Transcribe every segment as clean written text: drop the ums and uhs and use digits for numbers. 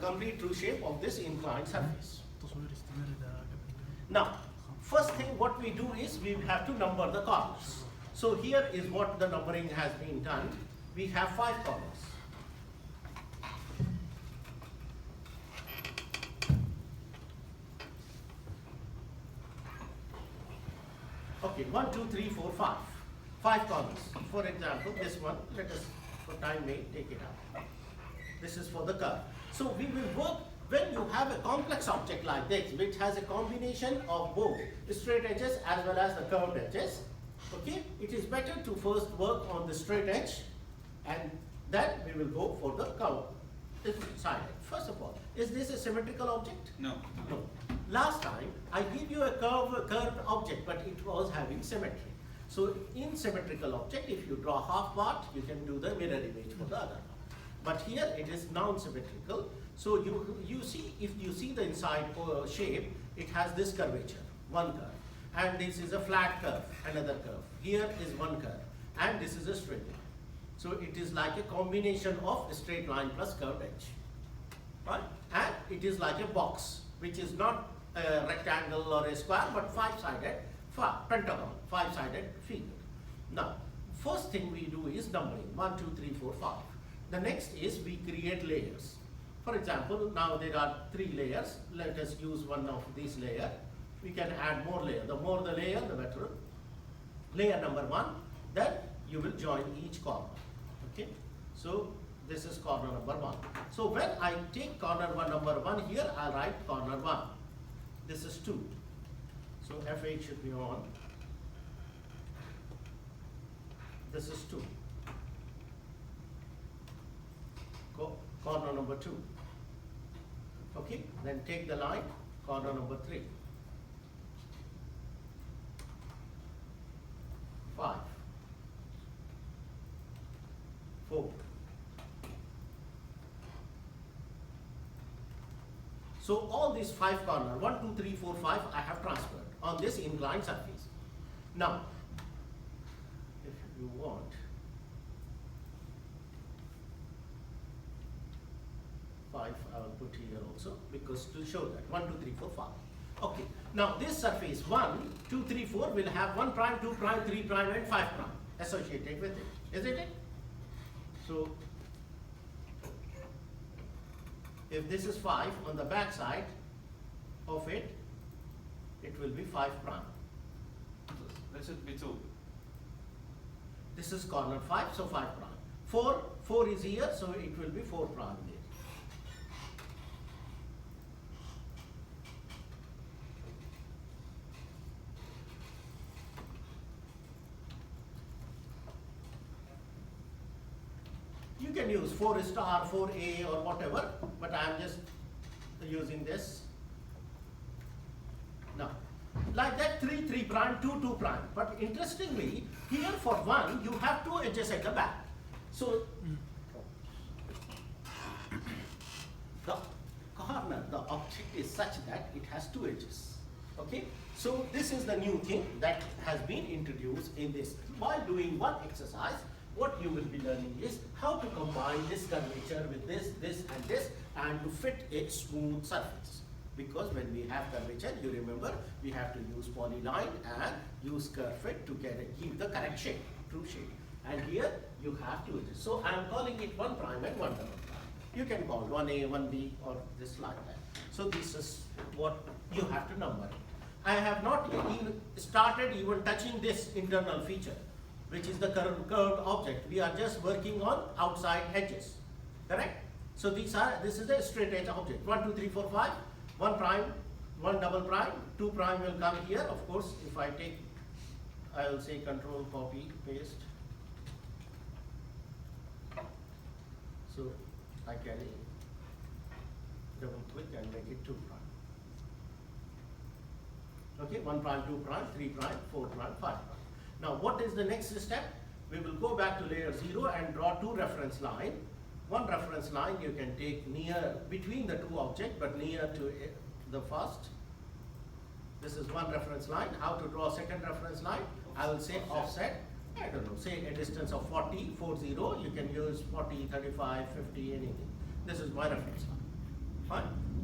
complete true shape of this inclined surface. Now, first thing what we do is we have to number the corners. So here is what the numbering has been done. We have 5 corners. Okay, 1, 2, 3, 4, 5. 5 corners. For example, this one, let us for time being take it out. This is for the curve. So we will work when you have a complex object like this, which has a combination of both straight edges as well as the curved edges. Okay, it is better to first work on the straight edge and then we will go for the curve. Side edge. First of all, is this a symmetrical object? No. No. Last time I gave you a curved object, but it was having symmetry. So in symmetrical object, if you draw half part, you can do the mirror image for the other part. But here it is non-symmetrical. So you see, if you see the inside shape, it has this curvature, one curve. And this is a flat curve, another curve. Here is one curve, and this is a straight line. So it is like a combination of a straight line plus curved edge. Right? And it is like a box, which is not a rectangle or a square, but five-sided pentagon, five-sided figure. Now, first thing we do is numbering, 1, 2, 3, 4, 5. The next is we create layers. For example, now there are 3 layers. Let us use one of these layers. We can add more layers. The more the layer, the better. Layer number 1, then you will join each corner. Okay, so this is corner number 1. So when I take corner number 1 here, I'll write corner 1. This is 2. So F8 should be on. This is 2. Corner number 2. Okay, then take the line, corner number 3. 5. 4. So all these 5 corners, 1, 2, 3, 4, 5, I have transferred on this inclined surface. Now, if you want, 5 I will put here also, because to show that 1, 2, 3, 4, 5. Okay, now this surface 1, 2, 3, 4 will have 1 prime, 2 prime, 3 prime and 5 prime associated with it, isn't it? So if this is 5 on the back side of it, it will be 5 prime. That should be 2. This is corner 5, so 5 prime. 4 is here, so it will be 4 prime there. You can use 4 star, 4A or whatever, but I am just using this. Now, like that 3, 3 prime, 2, 2 prime. But interestingly, here for 1, you have 2 edges at the back. So, the corner, the object is such that it has 2 edges. Okay? So, this is the new thing that has been introduced in this. While doing one exercise, what you will be learning is how to combine this curvature with this and to fit a smooth surface. Because when we have curvature, you remember, we have to use polyline and use curve fit to give the correct shape, true shape. And here you have 2 edges. So I am calling it 1 prime and 1 double prime. You can call 1A, 1B or this like that. So this is what you have to number it. I have not even started even touching this internal feature, which is the curved object. We are just working on outside edges, correct? So this is a straight edge object. 1, 2, 3, 4, 5, 1 prime, 1 double prime, 2 prime will come here. Of course, if I take, I will say control, copy, paste. So I can double click and make it 2 prime. Okay, 1 prime, 2 prime, 3 prime, 4 prime, 5 prime. Now, what is the next step? We will go back to layer 0 and draw 2 reference lines. One reference line you can take near between the 2 objects, but near to the first. This is one reference line. How to draw second reference line? I will say offset. I don't know, say a distance of 40, 40. You can use 40, 35, 50, anything. This is my reference line.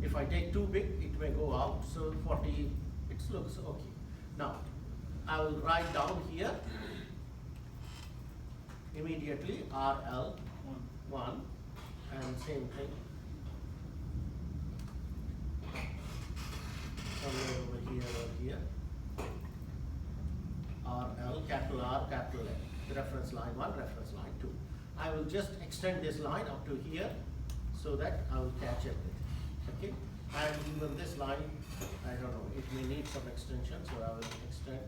If I take too big, it may go out, so 40, it looks okay. Now, I will write down here immediately RL1 and same thing. Somewhere over here or here. RL, capital R, capital L. Reference line 1, reference line 2. I will just extend this line up to here so that I will catch everything. Okay? And even this line, I don't know, it may need some extension, so I will extend.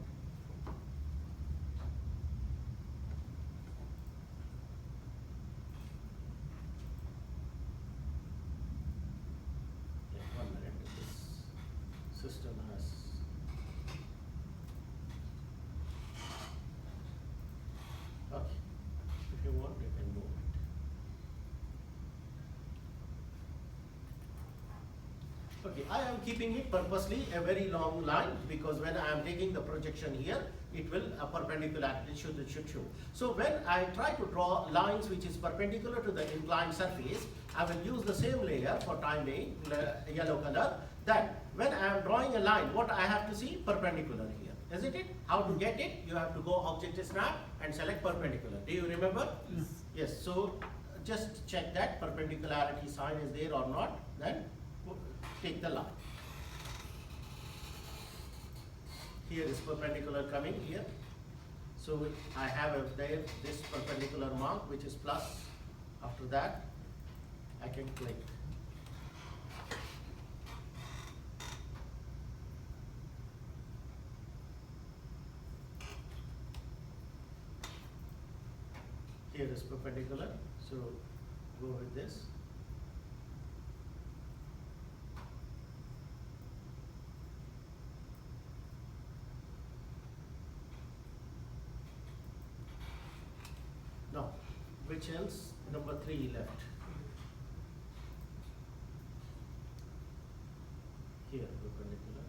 Yeah, 1 minute. This system has. Okay. If you want, you can move it. Okay, I am keeping it purposely a very long line because when I am taking the projection here, it will perpendicularity should show. So when I try to draw lines which is perpendicular to the inclined surface, I will use the same layer for time being, yellow color. Then when I am drawing a line, what I have to see? Perpendicular here, isn't it? How to get it? You have to go object snap and select perpendicular. Do you remember? Yes. Yes, so just check that perpendicularity sign is there or not, then take the line. Here is perpendicular coming here. So I have there this perpendicular mark which is plus. After that, I can click. Here is perpendicular, so go with this. Now, which else? Number 3 left. Here, perpendicular.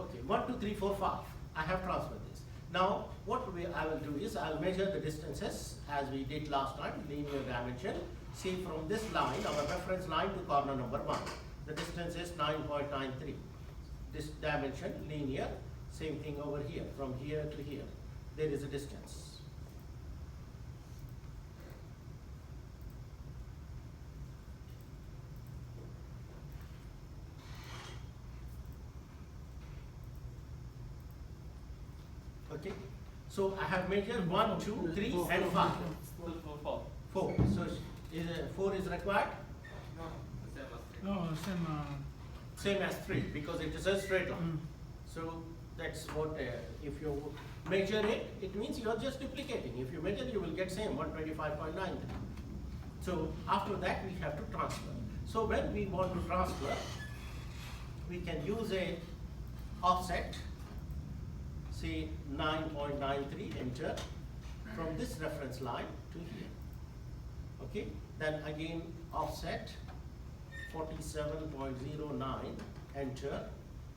Okay, 1, 2, 3, 4, 5. I have transferred this. Now, what I will do is I will measure the distances as we did last time, linear dimension. See from this line, our reference line to corner number 1. The distance is 9.93. This dimension, linear. Same thing over here, from here to here. There is a distance. Okay, so I have measured 1, 2, 3, and 5. 4. 4. So is 4 is required? No, same. Same as 3 because it is a straight line. So that's what if you measure it, it means you are just duplicating. If you measure, you will get same 125.93. So after that, we have to transfer. So when we want to transfer, we can use a offset. Say 9.93, enter, from this reference line to here. Okay, then again offset 47.09, enter,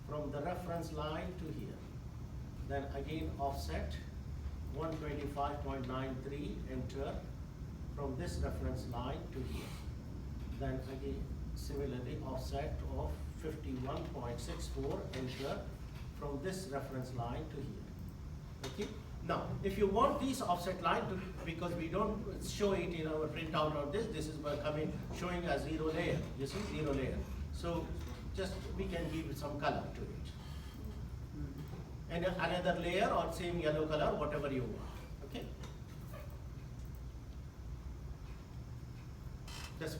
from the reference line to here. Then again offset 125.93, enter, from this reference line to here. Then again similarly offset of 51.64, enter, from this reference line to here. Okay. Now, if you want this offset line to, because we don't show it in our printout or this is coming showing a 0 layer. You see 0 layer. So just we can give some color to it. And another layer or same yellow color, whatever you want. Okay. Just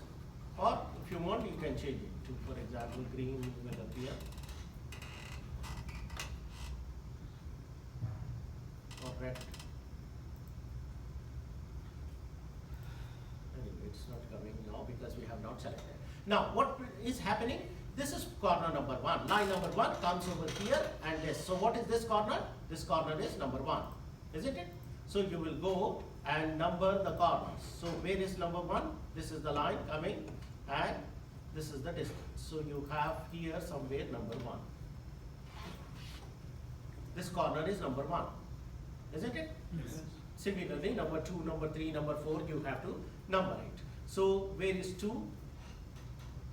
or if you want, you can change it to, for example, green will appear. Or red. Anyway, it's not coming now because we have not selected. Now, what is happening? This is corner number 1. Line number 1 comes over here and this. So what is this corner? This corner is number 1, isn't it? So you will go and number the corners. So where is number 1? This is the line coming and this is the distance. So you have here somewhere number 1. This corner is number 1. Isn't it? Yes. Similarly, number 2, number 3, number 4, you have to number it. So where is 2?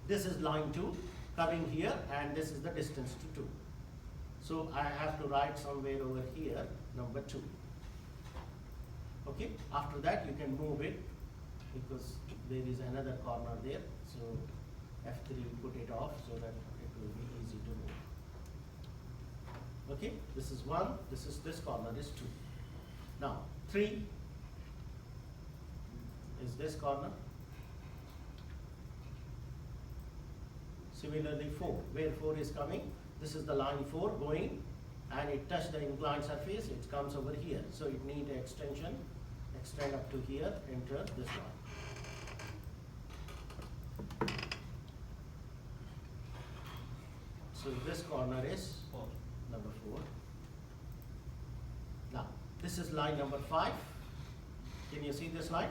This is line 2 coming here, and this is the distance to 2. So I have to write somewhere over here number 2. Okay, after that you can move it because there is another corner there. So F3 put it off so that it will be easy to move. Okay, this is 1, this corner is 2. Now 3 is this corner. Similarly 4, where 4 is coming, this is the line 4 going, and it touched the inclined surface, it comes over here. So it needs extension, extend up to here, enter this line. So this corner is number 4. Now, this is line number 5. Can you see this line?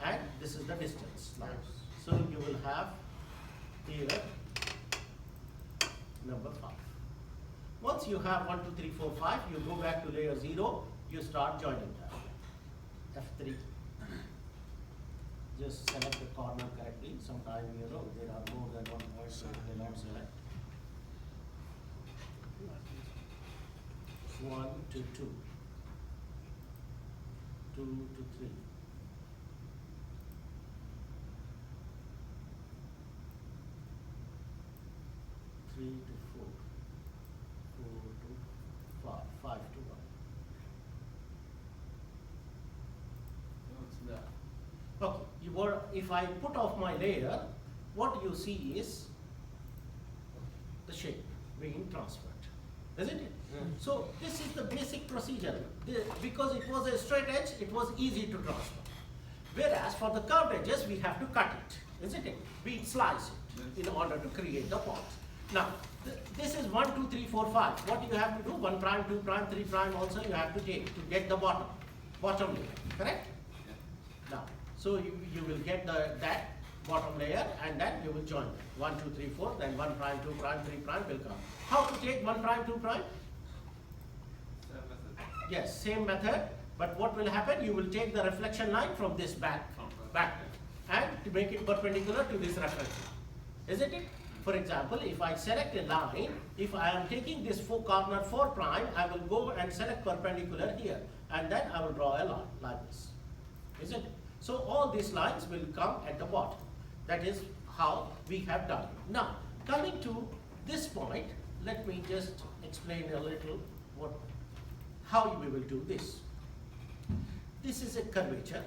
And this is the distance line. So you will have here number 5. Once you have 1, 2, 3, 4, 5, you go back to layer 0, you start joining that. F3. Just select the corner correctly. Sometimes there are more than one point, so you cannot select. 1 to 2, 2 to 3. 3 to 4, 4 to 5, 5 to 1. Okay, if I put off my layer, what you see is the shape being transferred, isn't it? So this is the basic procedure. Because it was a straight edge, it was easy to transfer. Whereas for the curved edges, we have to cut it, isn't it? We slice it in order to create the points. Now, this is 1, 2, 3, 4, 5. What you have to do, 1 prime, 2 prime, 3 prime also you have to take to get the bottom layer, correct? Now, so you will get that bottom layer, and then you will join them. 1, 2, 3, 4, then 1 prime, 2 prime, 3 prime will come. How to take 1 prime, 2 prime? Yes, same method, but what will happen? You will take the reflection line from this back and to make it perpendicular to this reference line, isn't it? For example, if I select a line, if I am taking this corner 4 prime, I will go and select perpendicular here, and then I will draw a line like this, isn't it? So all these lines will come at the bottom. That is how we have done it. Now, coming to this point, let me just explain a little how we will do this. This is a curvature,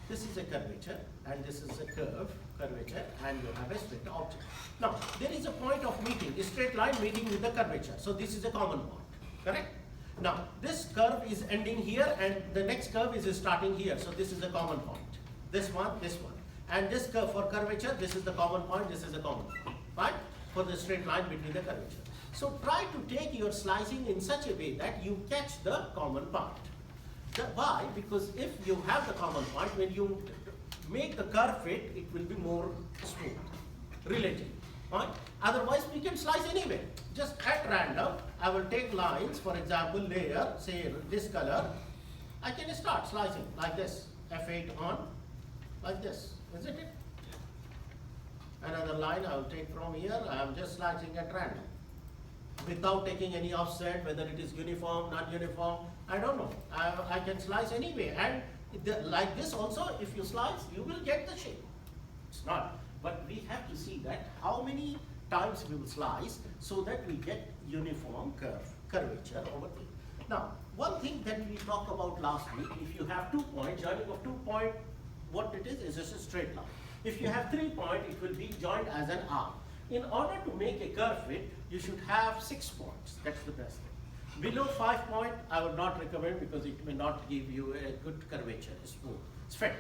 this is a curvature, and this is a curvature, and you have a straight object. Now, there is a point of meeting, a straight line meeting with the curvature. So this is a common point, correct? Now, this curve is ending here, and the next curve is starting here. So this is a common point. This one. And this curve for curvature, this is the common point, this is a common point, right? For the straight line between the curvature. So try to take your slicing in such a way that you catch the common point. Why? Because if you have the common point, when you make the curve fit, it will be more smooth, relatively. Right? Otherwise, we can slice anywhere. Just at random, I will take lines, for example, layer, say this color. I can start slicing like this, F8 on, like this, isn't it? Another line I will take from here. I am just slicing at random, without taking any offset, whether it is uniform, not uniform, I don't know. I can slice anyway, and like this also, if you slice, you will get the shape. It's not, but we have to see that how many times we will slice so that we get uniform curvature over here. Now, one thing that we talked about last week, if you have 2 points, joining of 2 points, what it is just a straight line. If you have 3 points, it will be joined as an arc. In order to make a curve fit, you should have 6 points. That's the best thing. Below 5 points, I would not recommend because it may not give you a good curvature, smooth, fit.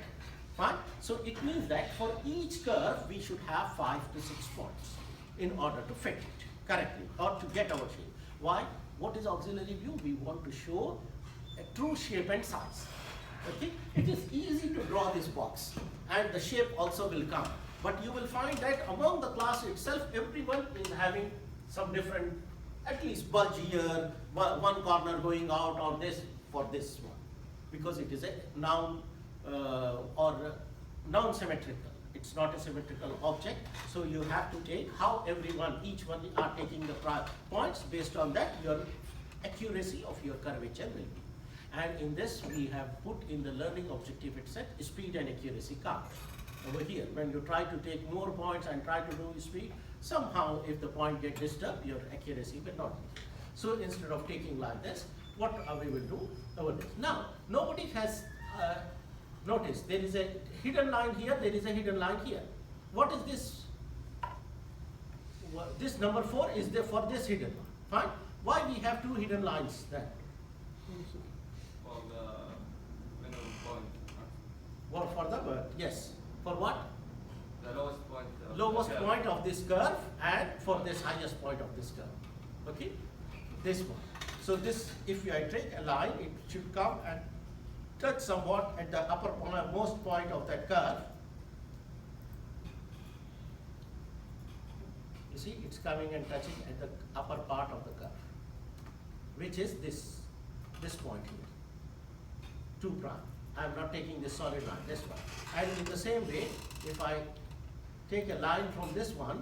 Fine? So it means that for each curve, we should have 5 to 6 points in order to fit it correctly or to get our shape. Why? What is auxiliary view? We want to show a true shape and size. Okay? It is easy to draw this box, and the shape also will come. But you will find that among the class itself, everyone is having some different, at least bulge here, one corner going out on this for this one. Because it is a noun or non-symmetrical. It's not a symmetrical object, so you have to take how each one are taking the points. Based on that, your accuracy of your curvature will be. And in this, we have put in the learning objective itself speed and accuracy count. Over here, when you try to take more points and try to do speed, somehow if the point gets disturbed, your accuracy will not be. So instead of taking like this, what we will do over this. Now, nobody has noticed there is a hidden line here, there is a hidden line here. What is this? This number 4 is there for this hidden line. Fine. Why we have 2 hidden lines then? For the minimum point. Well, for the yes. For what? The lowest point. Lowest point of this curve and for this highest point of this curve. Okay? This one. So if I take a line, it should come and touch somewhat at the uppermost point of that curve. You see, it's coming and touching at the upper part of the curve, which is this point here, 2 prime. I am not taking this solid line, this one. And in the same way, if I take a line from this one,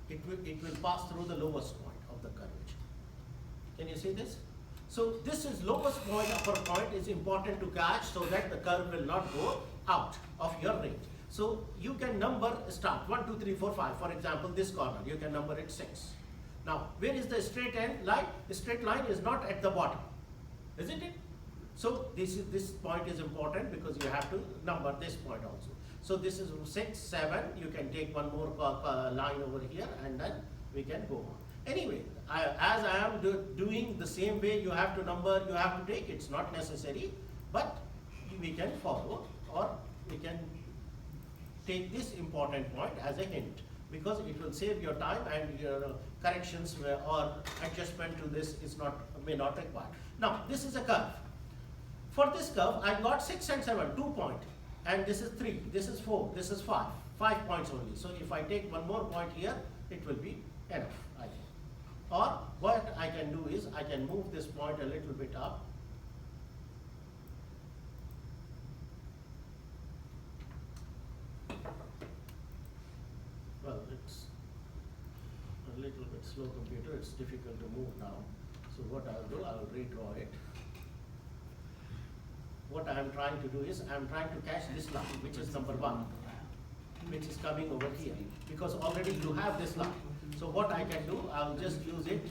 it will pass through the lowest point of the curvature. Can you see this? So this is lowest point, upper point is important to catch so that the curve will not go out of your range. So you can start 1, 2, 3, 4, 5. For example, this corner, you can number it 6. Now, where is the straight end line? The straight line is not at the bottom, isn't it? So this point is important because you have to number this point also. So this is 6, 7. You can take one more line over here, and then we can go on. Anyway, as I am doing the same way, you have to number, you have to take. It's not necessary, but we can follow, or we can take this important point as a hint, because it will save your time and your corrections or adjustment to this may not require. Now, this is a curve. For this curve, I got 6 and 7, 2 points, and this is 3, this is 4, this is 5 points only. So if I take one more point here, it will be enough, I think. Or what I can do is, I can move this point a little bit up. Well, it's a little bit slow computer, it's difficult to move now. So what I'll do, I'll redraw it. What I am trying to do is, I am trying to catch this line, which is number 1, which is coming over here, because already you have this line. So what I can do, I'll just use it.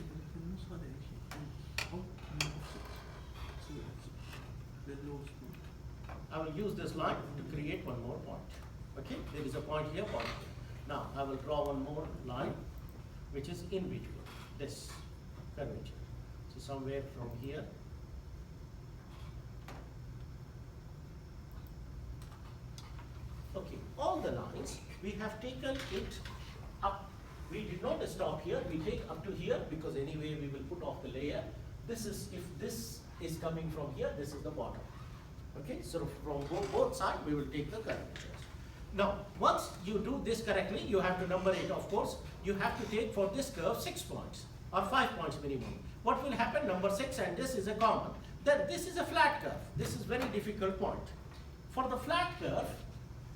I will use this line to create one more point. Okay, there is a point here, point here. Now I will draw one more line, which is in between this curvature. So somewhere from here. Okay, all the lines, we have taken it up. We did not stop here, we take up to here, because anyway we will put off the layer. This is, if this is coming from here, this is the bottom. Okay, so from both sides we will take the curvatures. Now, once you do this correctly, you have to number it, of course. You have to take for this curve 6 points or 5 points minimum. What will happen? Number 6, and this is a common. Then this is a flat curve. This is very difficult point. For the flat curve,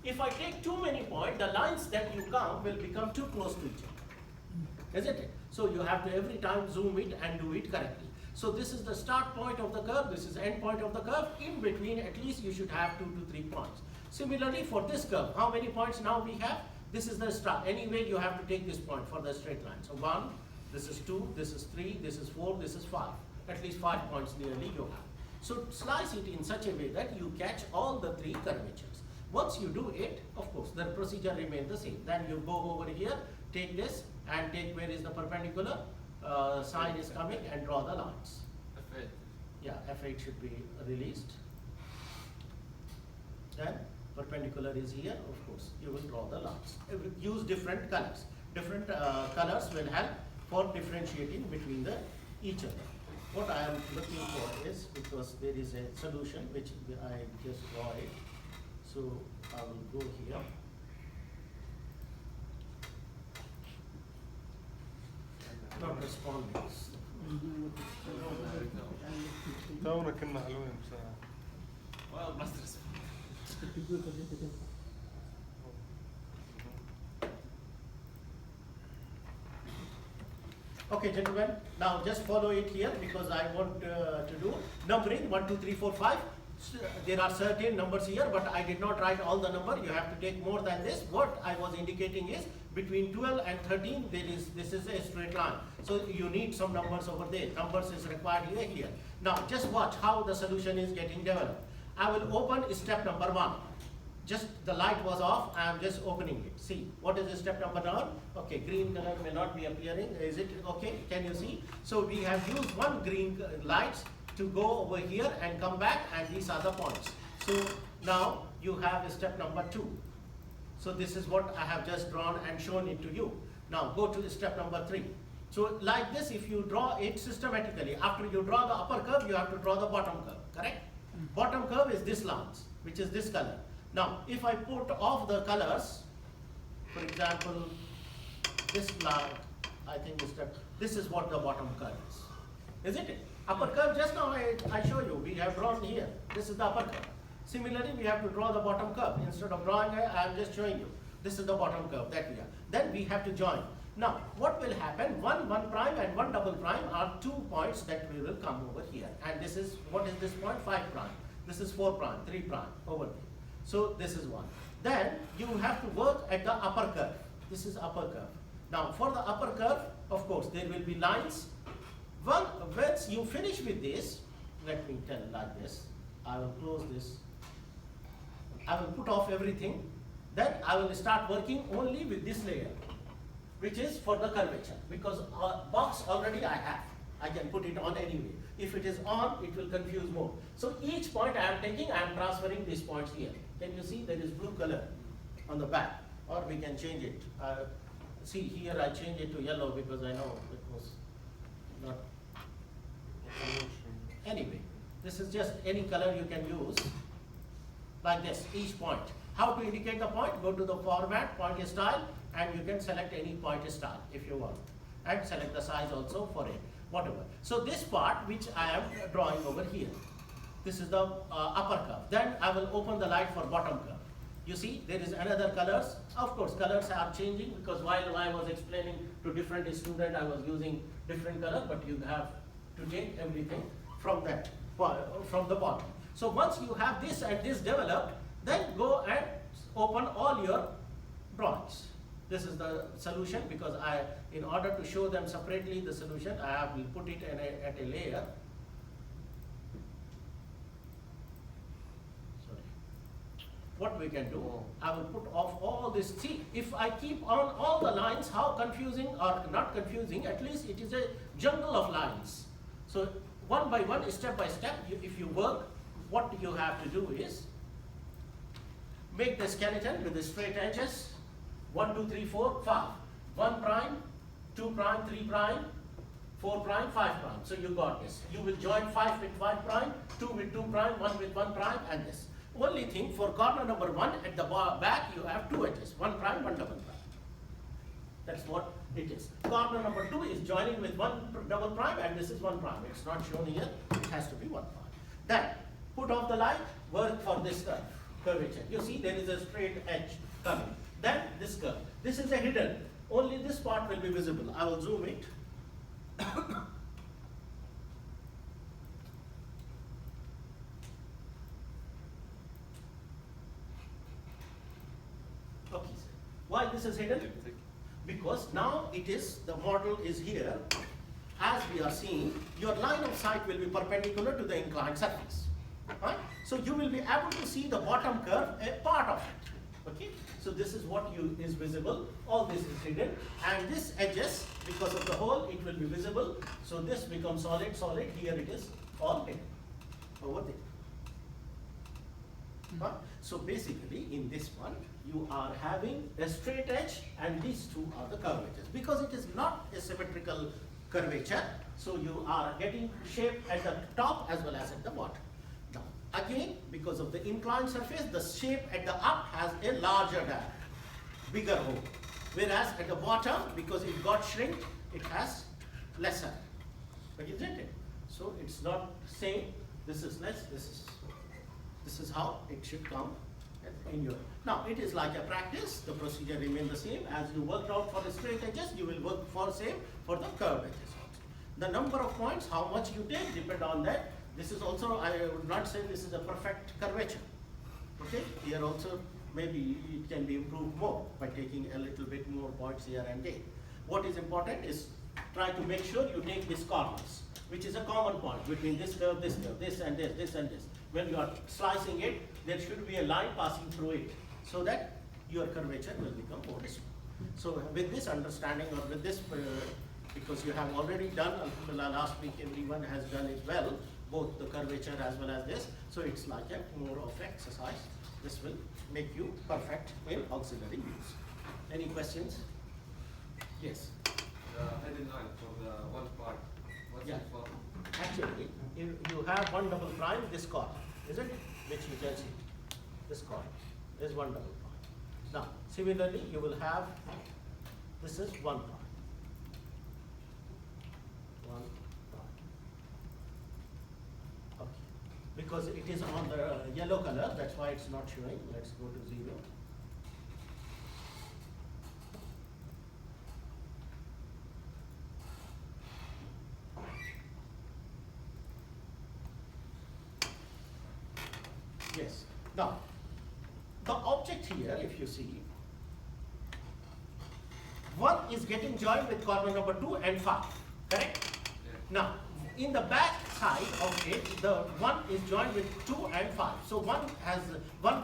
if I take too many points, the lines that you come will become too close to each other, isn't it? So you have to every time zoom it and do it correctly. So this is the start point of the curve, this is end point of the curve. In between, at least you should have 2 to 3 points. Similarly, for this curve, how many points now we have? This is the start. Anyway, you have to take this point for the straight line. So 1, this is 2, this is 3, this is 4, this is 5. At least 5 points nearly you have. So slice it in such a way that you catch all the 3 curvatures. Once you do it, of course, the procedure remains the same. Then you go over here, take this, and take where is the perpendicular side is coming, and draw the lines. F8. Yeah, F8 should be released. Then perpendicular is here, of course, you will draw the lines. Use different colors. Different colors will help for differentiating between each other. What I am looking for is, because there is a solution which I just draw it. So I will go here. Not responding. تونا كنا حلوين بصراحة. Well, must respond. Okay, gentlemen, now just follow it here because I want to do numbering 1, 2, 3, 4, 5. There are certain numbers here, but I did not write all the number. You have to take more than this. What I was indicating is between 12 and 13, this is a straight line. So you need some numbers over there. Numbers is required here. Now just watch how the solution is getting developed. I will open step number 1. Just the light was off, I am just opening it. See, what is the step number 1? Okay, green color may not be appearing. Is it okay? Can you see? So we have used one green lights to go over here and come back, and these are the points. So now you have step number 2. So this is what I have just drawn and shown it to you. Now go to step number 3. So like this, if you draw it systematically, after you draw the upper curve, you have to draw the bottom curve, correct? Bottom curve is this lines, which is this color. Now, if I put off the colors, for example, this line, I think this is what the bottom curve is. Isn't it? Upper curve, just now I show you, we have drawn here. This is the upper curve. Similarly, we have to draw the bottom curve. Instead of drawing it, I am just showing you. This is the bottom curve that we have. Then we have to join. Now, what will happen? 1 prime and 1 double prime are 2 points that we will come over here. And this is, what is this point? 5 prime. This is 4 prime, 3 prime, over there. So this is 1. Then you have to work at the upper curve. This is upper curve. Now for the upper curve, of course, there will be lines. Once you finish with this, let me tell like this. I will close this. I will put off everything. Then I will start working only with this layer, which is for the curvature. Because box already I have. I can put it on anyway. If it is on, it will confuse more. So each point I am taking, I am transferring these points here. Can you see there is blue color on the back? Or we can change it. See here I change it to yellow because I know it was not. Anyway, this is just any color you can use like this, each point. How to indicate the point? Go to the format, point style, and you can select any point style if you want. And select the size also for it, whatever. So this part which I am drawing over here, this is the upper curve. Then I will open the light for bottom curve. You see there is another colors. Of course colors are changing because while I was explaining to different students I was using different color, but you have to take everything from that, from the bottom. So once you have this and this developed, then go and open all your drawings. This is the solution because in order to show them separately the solution, I will put it at a layer. Sorry. What we can do, I will put off all this. See, if I keep on all the lines, how confusing or not confusing, at least it is a jungle of lines. So one by one, step by step, if you work, what you have to do is make the skeleton with the straight edges. 1, 2, 3, 4, 5. 1 prime, 2 prime, 3 prime, 4 prime, 5 prime. So you got this. You will join 5 with 5 prime, 2 with 2 prime, 1 with 1 prime, and this. Only thing for corner number 1 at the back you have 2 edges. 1 prime, 1 double prime. That's what it is. Corner number 2 is joining with 1 double prime, and this is 1 prime. It's not shown here. It has to be 1 prime. Then put off the light. Work for this curvature. You see there is a straight edge coming. Then this curve. This is a hidden. Only this part will be visible. I will zoom it. Okay, sir. Why this is hidden? Because now it is, the model is here. As we are seeing, your line of sight will be perpendicular to the inclined surface. Right? So you will be able to see the bottom curve, a part of it. Okay, so this is what is visible. All this is hidden, and this edges, because of the hole, it will be visible. So this becomes solid. Here it is all hidden over there. Huh? So basically, in this one, you are having a straight edge, and these two are the curvatures. Because it is not a symmetrical curvature, so you are getting shape at the top as well as at the bottom. Again, because of the inclined surface, the shape at the up has a larger diameter, bigger hole. Whereas at the bottom, because it got shrink, it has lesser. Isn't it? So it's not same. This is less. This is how it should come in your. Now it is like a practice. The procedure remains the same as you worked out for the straight edges. You will work for same for the curved edges also. The number of points, how much you take, depend on that. This is also, I would not say this is a perfect curvature. Okay, here also maybe it can be improved more by taking a little bit more points here and there. What is important is try to make sure you take these corners, which is a common point between this curve, this and this and this. When you are slicing it, there should be a line passing through it so that your curvature will become more smooth. So with this understanding or with this, because you have already done, last week everyone has done it well, both the curvature as well as this. So it's like a more of exercise. This will make you perfect in auxiliary views. Any questions? Yes. The heading line for the one part. What's Yeah. it for? Actually, you have one double prime, this corner, isn't it? Which you can see. This corner is one double prime. Now, similarly, you will have, this is one prime. One prime. Okay. Because it is on the yellow color, that's why it's not showing. Let's go to 0. Yes. Now, the object here, if you see, 1 is getting joined with corner number 2 and 5, correct? Yeah. Now, in the back side of it, the 1 is joined with 2 and 5. So 1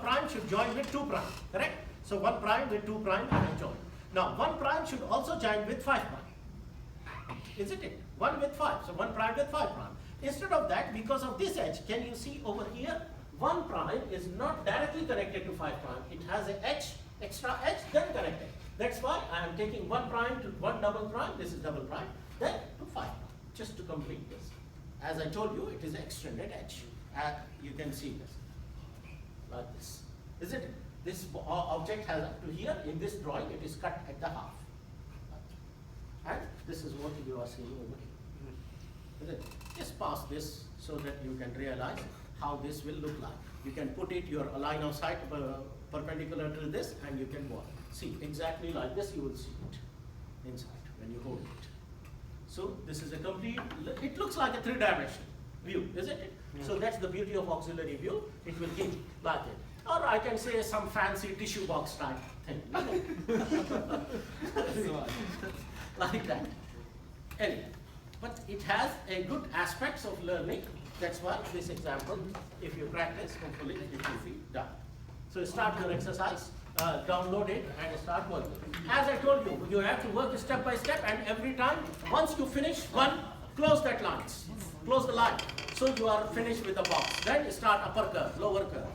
prime should join with 2 prime, correct? So 1 prime with 2 prime are joined. Now 1 prime should also join with 5 prime, isn't it? 1 with 5, so 1 prime with 5 prime. Instead of that, because of this edge, can you see over here? 1 prime is not directly connected to 5 prime. It has an edge, extra edge, then connected. That's why I am taking 1 prime to 1 double prime, this is double prime, then to 5 prime, just to complete this. As I told you, it is an extended edge. You can see this, like this, isn't it? This object has up to here, in this drawing, it is cut at the half. And this is what you are seeing over here. Isn't it? Just pass this so that you can realize how this will look like. You can put it your line of sight perpendicular to this and you can walk. See, exactly like this you will see it inside when you hold it. So this is a complete, it looks like a 3-dimensional view, isn't it? Yeah. So that's the beauty of auxiliary view. It will give like it. Or I can say some fancy tissue box type thing. Like that. Anyway, but it has a good aspects of learning. That's why this example, if you practice, hopefully it will be done. So start your exercise, download it and start working. As I told you, you have to work step by step, and every time, once you finish one, close that lines, close the line. So you are finished with the box. Then start upper curve, lower curve.